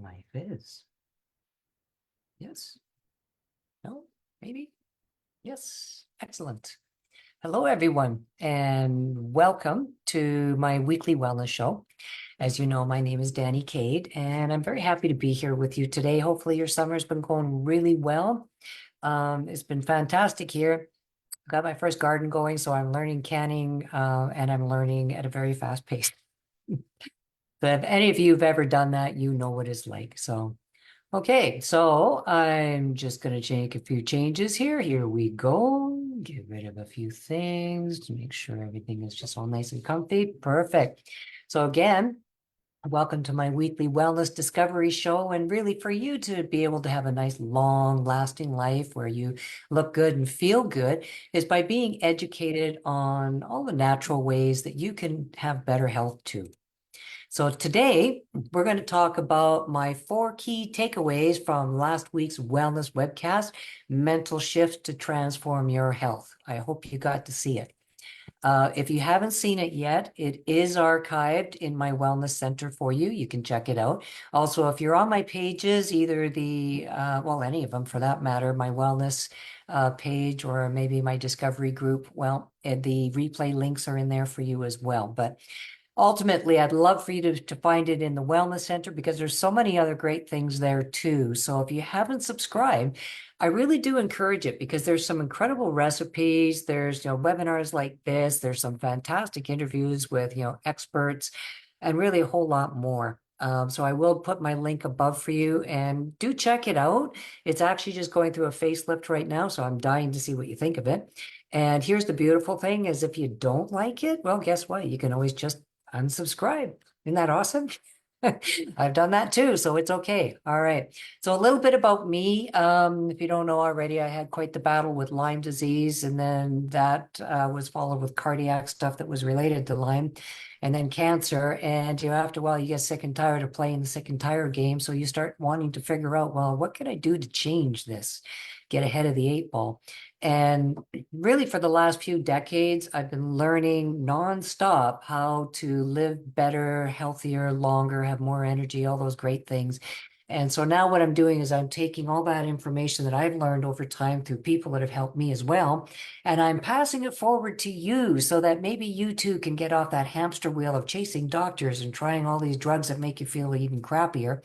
My fizz. Yes. No? Maybe? Yes. Excellent. Hello, everyone, and welcome to my weekly wellness show. As you know, my name is Danny Cade, and I'm very happy to be here with you today. Hopefully, your summer's been going really well. It's been fantastic here. Got my first garden going, so I'm learning canning, and I'm learning at a very fast pace. But if any of you have ever done that, you know what it's like. So okay, so I'm just going to make a few changes here. Here we go. Get rid of a few things to make sure everything is just all nice and comfy. Perfect. So again, welcome to my weekly wellness discovery show. And really for you to be able to have a nice, long lasting life where you look good and feel good is by being educated on all the natural ways that you can have better health too. So today we're going to talk about my 4 key takeaways from last week's wellness webcast, Mental Shift to Transform Your Health. I hope you got to see it. If you haven't seen it yet, it is archived in my wellness center for you. You can check it out. Also, if you're on my pages, either the, well, any of them for that matter, my wellness page or maybe my discovery group, well, the replay links are in there for you as well. But ultimately, I'd love for you to find it in the Wellness Center because there's so many other great things there too. So if you haven't subscribed, I really do encourage it because there's some incredible recipes. There's, webinars like this. There's some fantastic interviews with, experts and really a whole lot more. So I will put my link above for you and do check it out. It's actually just going through a facelift right now, so I'm dying to see what you think of it. And here's the beautiful thing is if you don't like it, well, guess what? You can always just unsubscribe. Isn't that awesome? I've done that too, so it's okay. All right. So a little bit about me. If you don't know already, I had quite the battle with Lyme disease, and then that was followed with cardiac stuff that was related to Lyme, and then cancer. And after a while, you get sick and tired of playing the sick and tired game, so you start wanting to figure out, well, what can I do to change this? Get ahead of the 8 ball. And really, for the last few decades, I've been learning nonstop how to live better, healthier, longer, have more energy, all those great things. And so now what I'm doing is I'm taking all that information that I've learned over time through people that have helped me as well, and I'm passing it forward to you so that maybe you too can get off that hamster wheel of chasing doctors and trying all these drugs that make you feel even crappier.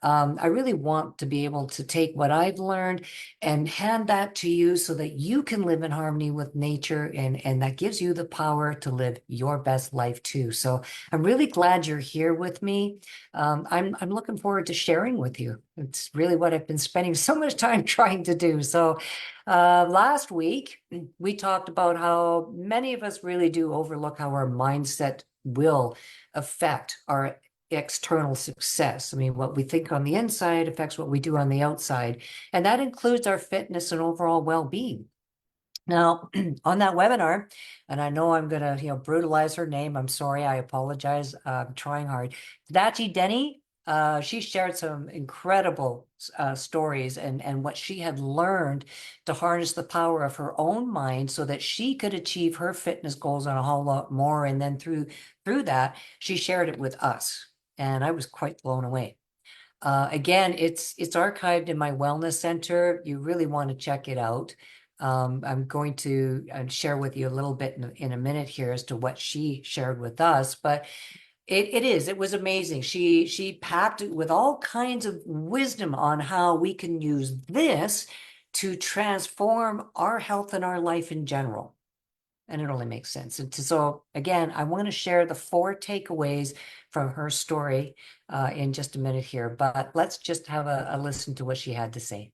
I really want to be able to take what I've learned and hand that to you so that you can live in harmony with nature, and that gives you the power to live your best life too. So I'm really glad you're here with me. I'm looking forward to sharing with you. It's really what I've been spending so much time trying to do. So last week, we talked about how many of us really do overlook how our mindset will affect our external success. I mean, what we think on the inside affects what we do on the outside, and that includes our fitness and overall well-being. Now, on that webinar, and I know I'm going to, brutalize her name. I'm sorry. I apologize. I'm trying hard. Tdachi-Deni, she shared some incredible stories and what she had learned to harness the power of her own mind so that she could achieve her fitness goals and a whole lot more. And then through that, she shared it with us. And I was quite blown away. Again, it's archived in my wellness center. You really want to check it out. I'm going to share with you a little bit in a minute here as to what she shared with us, but it was amazing. She packed it with all kinds of wisdom on how we can use this to transform our health and our life in general. And it only makes sense. And so again, I want to share the 4 takeaways from her story in just a minute here, but let's just have a listen to what she had to say.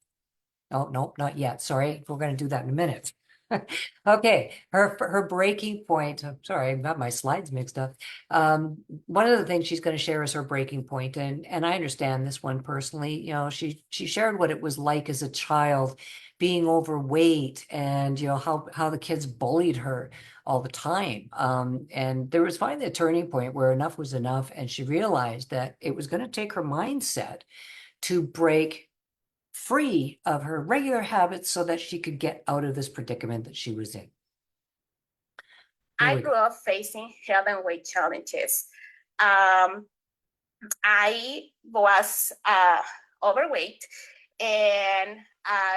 Oh, no, not yet. Sorry. We're going to do that in a minute. Okay. Her breaking point. I'm sorry, I've got my slides mixed up. One of the things she's going to share is her breaking point. And I understand this one personally. She shared what it was like as a child being overweight and, how the kids bullied her all the time. And there was finally a turning point where enough was enough. And she realized that it was going to take her mindset to break free of her regular habits so that she could get out of this predicament that she was in. I grew up facing health and weight challenges. I was overweight, and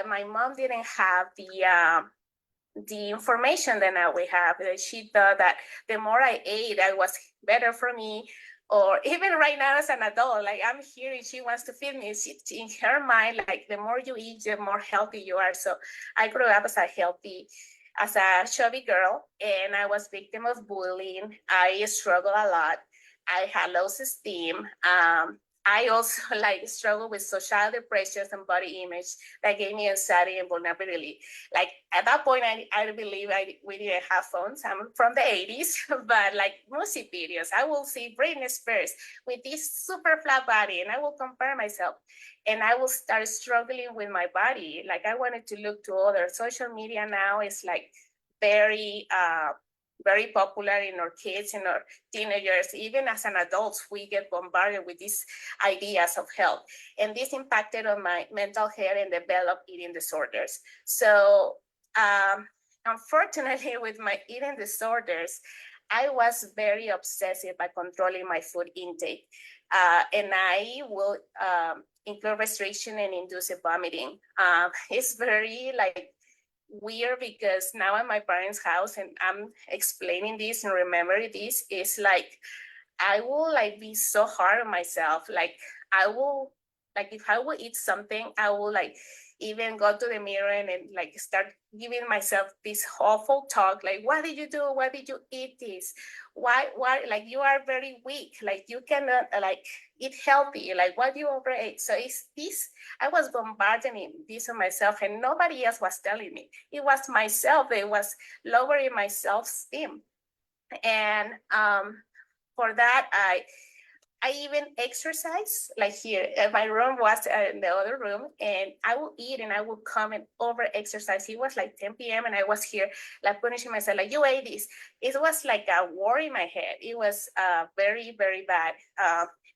my mom didn't have the information that now we have. She thought that the more I ate, I was better for me. Or even right now as an adult, like I'm here and she wants to feed me. She, in her mind, like the more you eat, the more healthy you are. So I grew up as a chubby girl, and I was victim of bullying. I struggled a lot. I had low esteem. I also like struggle with social depression and body image that gave me anxiety and vulnerability. Like at that point, I believe we didn't have phones. I'm from the 80s, but like music videos, I will see Britney Spears with this super flat body, and I will compare myself, and I will start struggling with my body. Like I wanted to look to others. Social media now is like very very popular in our kids and our teenagers. Even as an adult, we get bombarded with these ideas of health, and this impacted on my mental health and developed eating disorders. So unfortunately, with my eating disorders, I was very obsessive by controlling my food intake, and I will include restriction and induce vomiting. It's very like weird because now at my parents' house and I'm explaining this and remembering this, is like I will like be so hard on myself. Like I will like if I will eat something, I will like even go to the mirror and like start giving myself this awful talk. Like, what did you do? Why did you eat this? Why like you are very weak. Like you cannot like eat healthy. Like why do you overeat? So it's this I was bombarding this on myself and nobody else was telling me. It was myself. It was lowering my self-esteem. And for that, I even exercise like here. My room was in the other room, and I will eat and I will come and over exercise. It was like 10 p.m. and I was here like punishing myself, like you ate this. It was like a war in my head. It was very, very bad.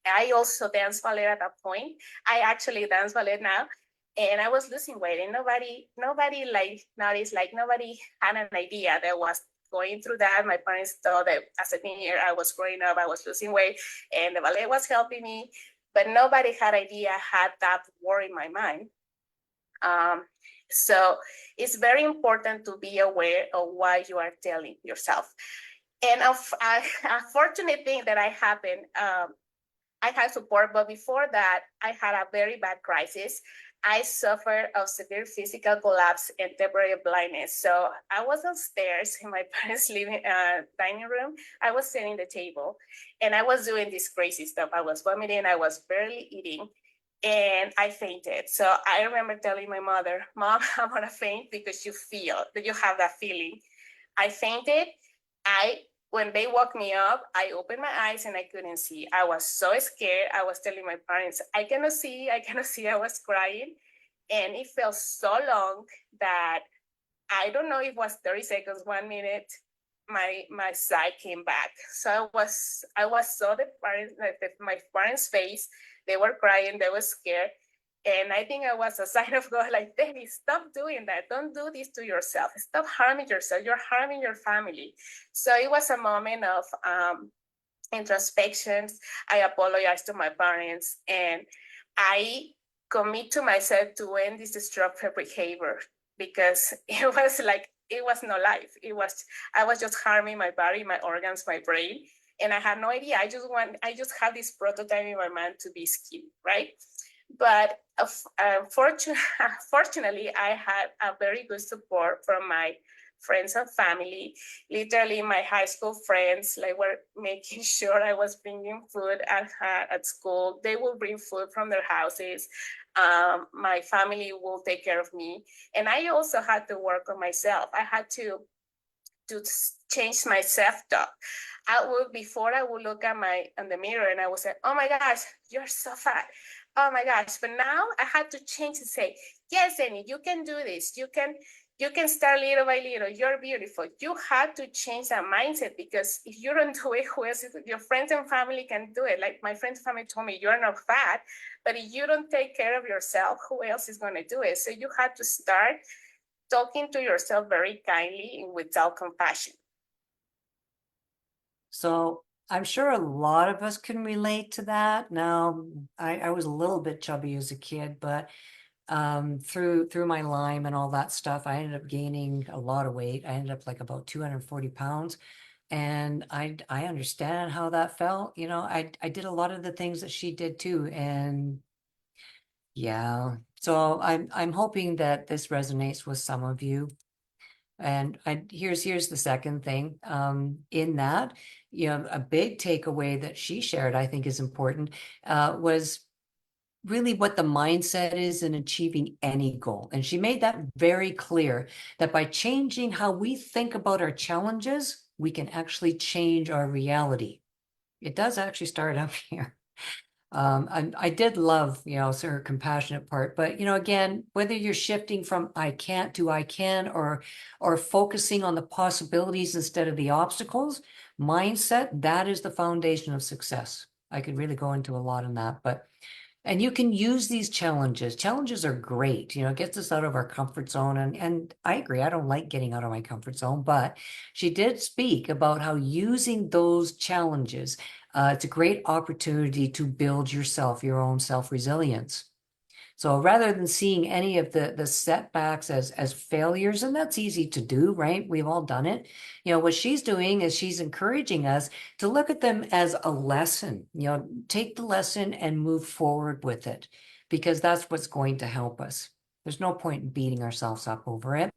I also dance ballet at that point. I actually dance ballet now. And I was losing weight, and nobody like noticed, like nobody had an idea that was going through that. My parents thought that as a teenager, I was growing up, I was losing weight, and the ballet was helping me, but nobody had idea had that war in my mind. So it's very important to be aware of what you are telling yourself. And a fortunate thing that I happened, I had support, but before that, I had a very bad crisis. I suffered of severe physical collapse and temporary blindness. So I was upstairs in my parents' living dining room. I was setting the table, and I was doing this crazy stuff. I was vomiting. I was barely eating, and I fainted. So I remember telling my mother, "Mom, I'm gonna faint because you feel that you have that feeling." I fainted. I When they woke me up, I opened my eyes and I couldn't see. I was so scared. I was telling my parents, I cannot see, I cannot see. I was crying. And it felt so long that I don't know, it was 30 seconds, 1 minute, my sight came back. So I was so the parents, like my parents' face, they were crying, they were scared. And I think I was a sign of God, like, Deni, stop doing that. Don't do this to yourself. Stop harming yourself. You're harming your family. So it was a moment of introspections. I apologized to my parents, and I commit to myself to end this destructive behavior, because it was like it was no life. I was just harming my body, my organs, my brain, and I had no idea. I just had this prototype in my mind to be skinny, right? But fortunately, I had a very good support from my friends and family. Literally, my high school friends like were making sure I was bringing food at school. They will bring food from their houses. My family will take care of me, and I also had to work on myself. I had to change my self-talk. Before I would look at my in the mirror and I would say, "Oh my gosh, you're so fat. Oh my gosh." But now I had to change and say, "Yes, Deni, you can do this. You can start little by little. You're beautiful." You had to change that mindset, because if you don't do it, who else? Your friends and family can do it. Like my friends and family told me, "You're not fat," but if you don't take care of yourself, who else is going to do it? So you had to start talking to yourself very kindly and without compassion. So I'm sure a lot of us can relate to that. Now, I was a little bit chubby as a kid, but through my Lyme and all that stuff, I ended up gaining a lot of weight. I ended up like about 240 pounds. And I understand how that felt. I did a lot of the things that she did too. And yeah, so I'm hoping that this resonates with some of you. And here's the second thing. In that, a big takeaway that she shared, I think is important, was really what the mindset is in achieving any goal. And she made that very clear that by changing how we think about our challenges, we can actually change our reality. It does actually start up here. I did love, so her compassionate part, but again, whether you're shifting from I can't to I can, or focusing on the possibilities instead of the obstacles, mindset, that is the foundation of success. I could really go into a lot on that, and you can use these challenges. Challenges are great. It gets us out of our comfort zone. And I agree, I don't like getting out of my comfort zone, but she did speak about how using those challenges, it's a great opportunity to build yourself, your own self-resilience. So rather than seeing any of the setbacks as failures, and that's easy to do, right? We've all done it. What she's doing is she's encouraging us to look at them as a lesson. Take the lesson and move forward with it, because that's what's going to help us. There's no point in beating ourselves up over it.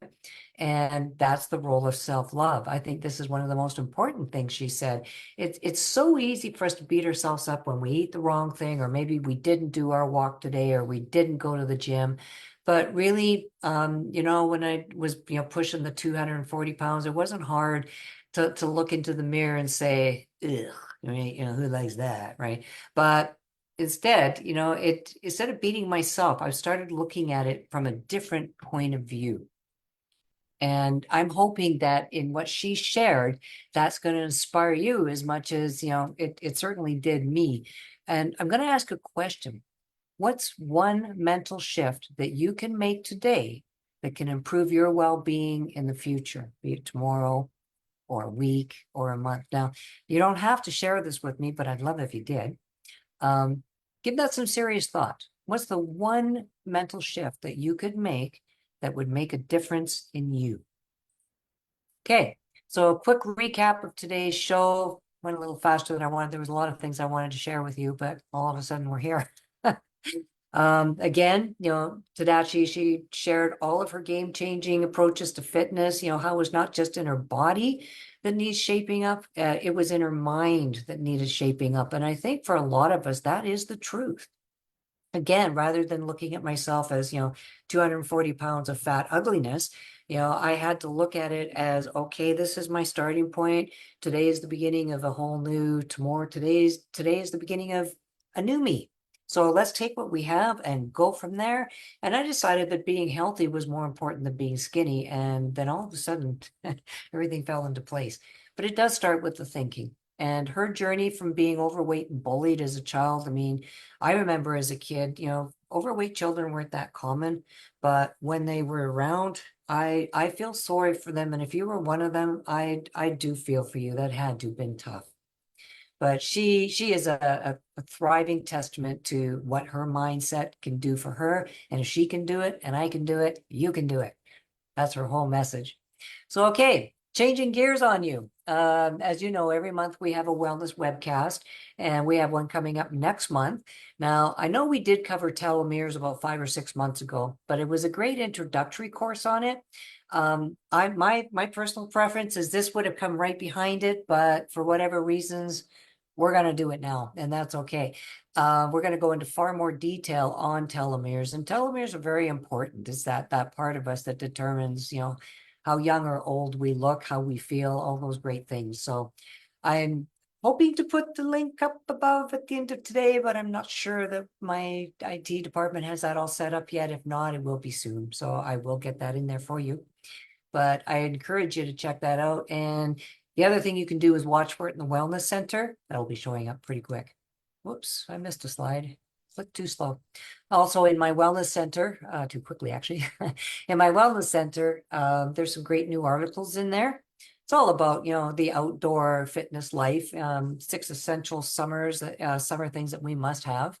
And that's the role of self-love. I think this is one of the most important things she said. It's so easy for us to beat ourselves up when we eat the wrong thing, or maybe we didn't do our walk today, or we didn't go to the gym. But really, when I was, pushing the 240 pounds, it wasn't hard to look into the mirror and say, ugh, who likes that, right? But instead, instead of beating myself, I started looking at it from a different point of view. And I'm hoping that in what she shared, that's going to inspire you as much as, it certainly did me. And I'm going to ask a question. What's one mental shift that you can make today that can improve your well-being in the future, be it tomorrow or a week or a month? Now, you don't have to share this with me, but I'd love if you did. Give that some serious thought. What's the one mental shift that you could make that would make a difference in you? Okay, so a quick recap of today's show. Went a little faster than I wanted. There was a lot of things I wanted to share with you, but all of a sudden we're here. Again, Tdachi, she shared all of her game-changing approaches to fitness, how it was not just in her body that needs shaping up, it was in her mind that needed shaping up. And I think for a lot of us, that is the truth. Again, rather than looking at myself as, 240 pounds of fat ugliness, I had to look at it as, okay, this is my starting point. Today is the beginning of a whole new tomorrow. Today is the beginning of a new me. So let's take what we have and go from there. And I decided that being healthy was more important than being skinny. And then all of a sudden, everything fell into place. But it does start with the thinking. And her journey from being overweight and bullied as a child, I mean, I remember as a kid, overweight children weren't that common, but when they were around, I feel sorry for them. And if you were one of them, I do feel for you. That had to have been tough. But she is a thriving testament to what her mindset can do for her. And if she can do it and I can do it, you can do it. That's her whole message. So, okay, changing gears on you. As you know, every month we have a wellness webcast, and we have one coming up next month. Now, I know we did cover telomeres about 5 or 6 months ago, but it was a great introductory course on it. My personal preference is this would have come right behind it, but for whatever reasons, we're going to do it now, and that's okay. We're going to go into far more detail on telomeres, and telomeres are very important. It's that part of us that determines, how young or old we look, how we feel, all those great things. So I'm hoping to put the link up above at the end of today, but I'm not sure that my IT department has that all set up yet. If not, it will be soon. So I will get that in there for you. But I encourage you to check that out. And the other thing you can do is watch for it in the Wellness Center. That'll be showing up pretty quick. Whoops, I missed a slide. Click too slow. Also in my Wellness Center, too quickly actually, in my Wellness Center, there's some great new articles in there. It's all about, the outdoor fitness life, 6 essential summer things that we must have.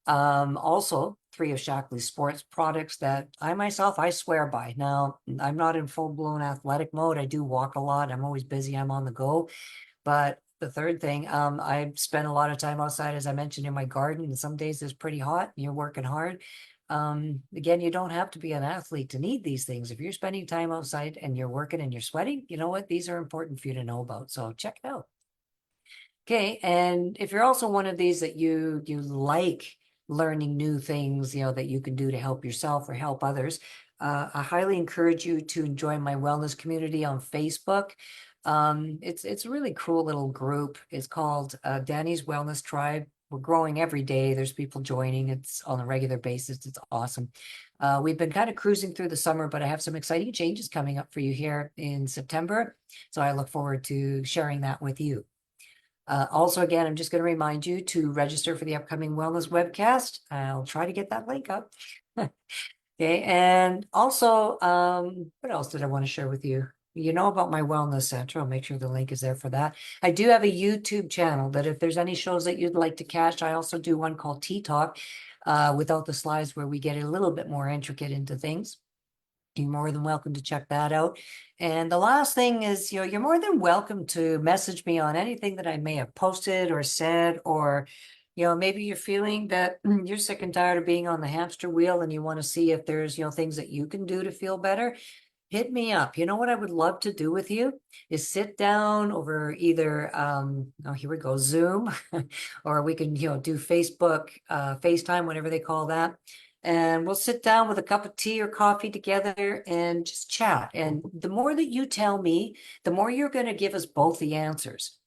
Also 3 of Shackley's sports products that I myself, I swear by. Now, I'm not in full-blown athletic mode. I do walk a lot. I'm always busy. I'm on the go. But the third thing, I spend a lot of time outside, as I mentioned, in my garden, and some days it's pretty hot and you're working hard. Again, you don't have to be an athlete to need these things. If you're spending time outside and you're working and you're sweating, you know what? These are important for you to know about. So check it out. Okay, and if you're also one of these that you like learning new things, that you can do to help yourself or help others, I highly encourage you to join my wellness community on Facebook. It's a really cool little group. It's called Danny's Wellness Tribe. We're growing every day. There's people joining. It's on a regular basis. It's awesome. We've been kind of cruising through the summer, but I have some exciting changes coming up for you here in September. So I look forward to sharing that with you. Also, again, I'm just going to remind you to register for the upcoming wellness webcast. I'll try to get that link up. Okay, and also, what else did I want to share with you? You know about my wellness center. I'll make sure the link is there for that. I do have a YouTube channel that if there's any shows that you'd like to catch, I also do one called Tea Talk, without the slides, where we get a little bit more intricate into things. You're more than welcome to check that out. And the last thing is, you're more than welcome to message me on anything that I may have posted or said, or, maybe you're feeling that you're sick and tired of being on the hamster wheel and you want to see if there's, things that you can do to feel better. Hit me up. You know what I would love to do with you is sit down over either, oh, here we go, Zoom, or we can, do Facebook, FaceTime, whatever they call that. And we'll sit down with a cup of tea or coffee together and just chat. And the more that you tell me, the more you're going to give us both the answers.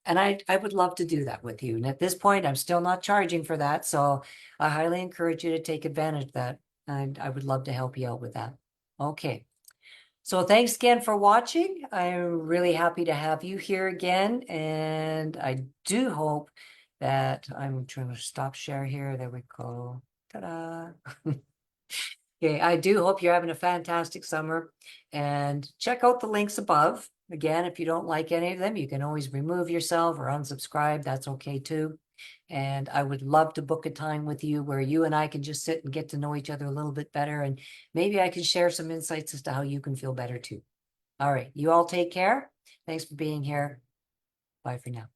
And I would love to do that with you. And at this point, I'm still not charging for that. So I highly encourage you to take advantage of that. And I would love to help you out with that. Okay. So thanks again for watching. I'm really happy to have you here again. And I do hope that I'm trying to stop share here. There we go. Ta-da. Okay, I do hope you're having a fantastic summer. And check out the links above. Again, if you don't like any of them, you can always remove yourself or unsubscribe. That's okay too. And I would love to book a time with you where you and I can just sit and get to know each other a little bit better. And maybe I can share some insights as to how you can feel better too. All right. You all take care. Thanks for being here. Bye for now.